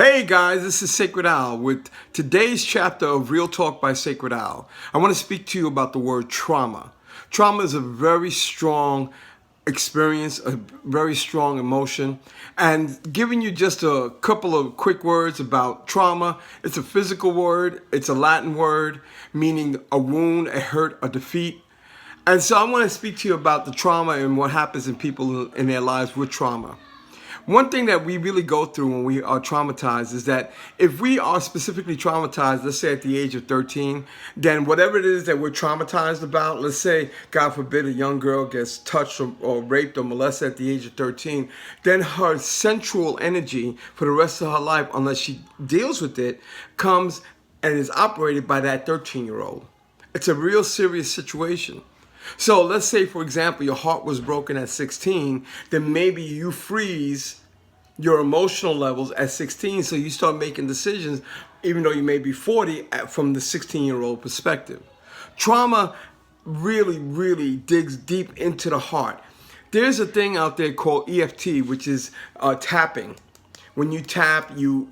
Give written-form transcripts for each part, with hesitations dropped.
Hey guys, this is Sacred Owl with today's chapter of Real Talk by Sacred Owl. I want to speak to you about the word trauma. Trauma is a very strong experience, a very strong emotion, and giving you just a couple of quick words about trauma. It's a physical word, it's a Latin word meaning a wound, a hurt, a defeat. And so I want to speak to you about the trauma and what happens in people in their lives with trauma. One thing that we really go through when we are traumatized is that if we are specifically traumatized, let's say at the age of 13, then whatever it is that we're traumatized about, let's say, God forbid, a young girl gets touched or raped or molested at the age of 13, then her sensual energy for the rest of her life, unless she deals with it, comes and is operated by that 13-year-old. It's a real serious situation. So let's say, for example, your heart was broken at 16, then maybe you freeze your emotional levels at 16, so you start making decisions, even though you may be 40, from the 16-year-old perspective. Trauma really digs deep into the heart. There's a thing out there called EFT, which is tapping. When you tap, you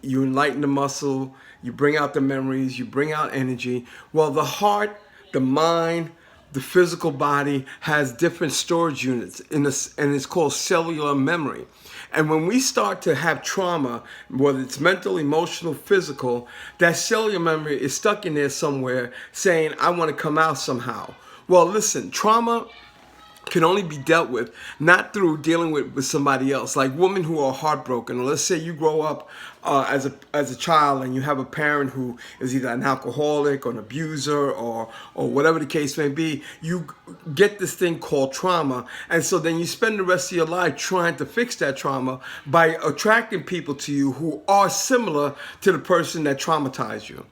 enlighten the muscle, you bring out the memories, you bring out energy. Well, the heart, the mind, the physical body has different storage units and it's called cellular memory. And when we start to have trauma, whether it's mental, emotional, physical, that cellular memory is stuck in there somewhere saying, I want to come out somehow. Well, listen, trauma can only be dealt with not through dealing with somebody else, like women who are heartbroken. Or let's say you grow up as a child and you have a parent who is either an alcoholic or an abuser or whatever the case may be. You get this thing called trauma, and so then you spend the rest of your life trying to fix that trauma by attracting people to you who are similar to the person that traumatized you.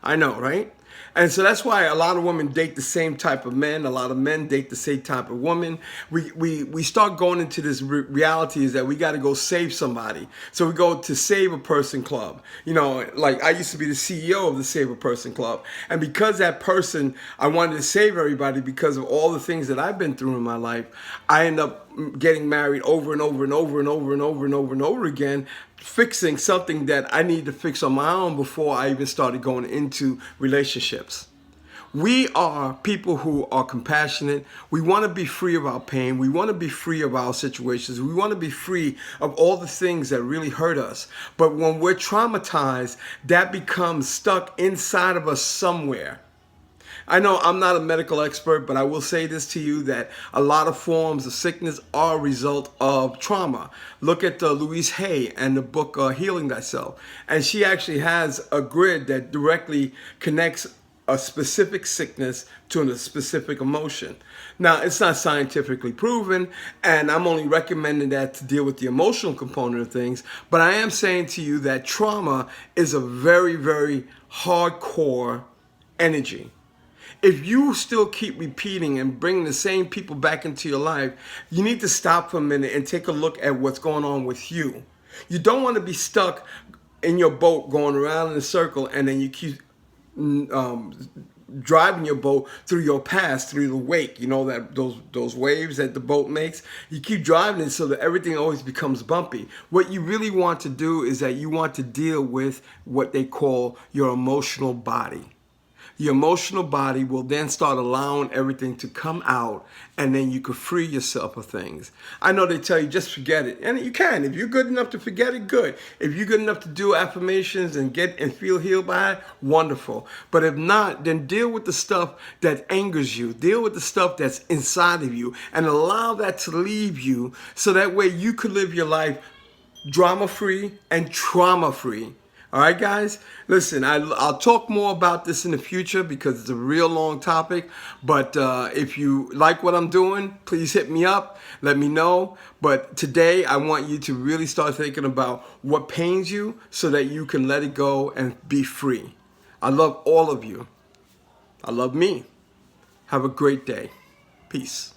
I know, right? And so that's why a lot of women date the same type of men. A lot of men date the same type of woman. We start going into this reality is that we got to go save somebody. So we go to Save a Person Club. You know, like I used to be the CEO of the Save a Person Club. And because that person, I wanted to save everybody because of all the things that I've been through in my life, I end up getting married over and over and over and over and over and over and over again, fixing something that I needed to fix on my own before I even started going into relationships. We are people who are compassionate. We want to be free of our pain. We want to be free of our situations. We want to be free of all the things that really hurt us. But when we're traumatized, that becomes stuck inside of us somewhere. I know I'm not a medical expert, but I will say this to you, that a lot of forms of sickness are a result of trauma. Look at Louise Hay and the book Healing Thyself. And she actually has a grid that directly connects a specific sickness to a specific emotion. Now, it's not scientifically proven, and I'm only recommending that to deal with the emotional component of things, but I am saying to you that trauma is a very hardcore energy. If you still keep repeating and bringing the same people back into your life, you need to stop for a minute and take a look at what's going on with you. You don't want to be stuck in your boat going around in a circle and then you keep driving your boat through your past, through the wake, you know, that those waves that the boat makes. You keep driving it so that everything always becomes bumpy. What you really want to do is that you want to deal with what they call your emotional body. The emotional body will then start allowing everything to come out, and then you can free yourself of things. I know they tell you just forget it, and you can. If you're good enough to forget it, good. If you're good enough to do affirmations and get and feel healed by it, wonderful. But if not, then deal with the stuff that angers you. Deal with the stuff that's inside of you and allow that to leave you, so that way you can live your life drama-free and trauma-free. All right, guys, listen, I'll talk more about this in the future because it's a real long topic. But if you like what I'm doing, please hit me up. Let me know. But today, I want you to really start thinking about what pains you so that you can let it go and be free. I love all of you. I love me. Have a great day. Peace.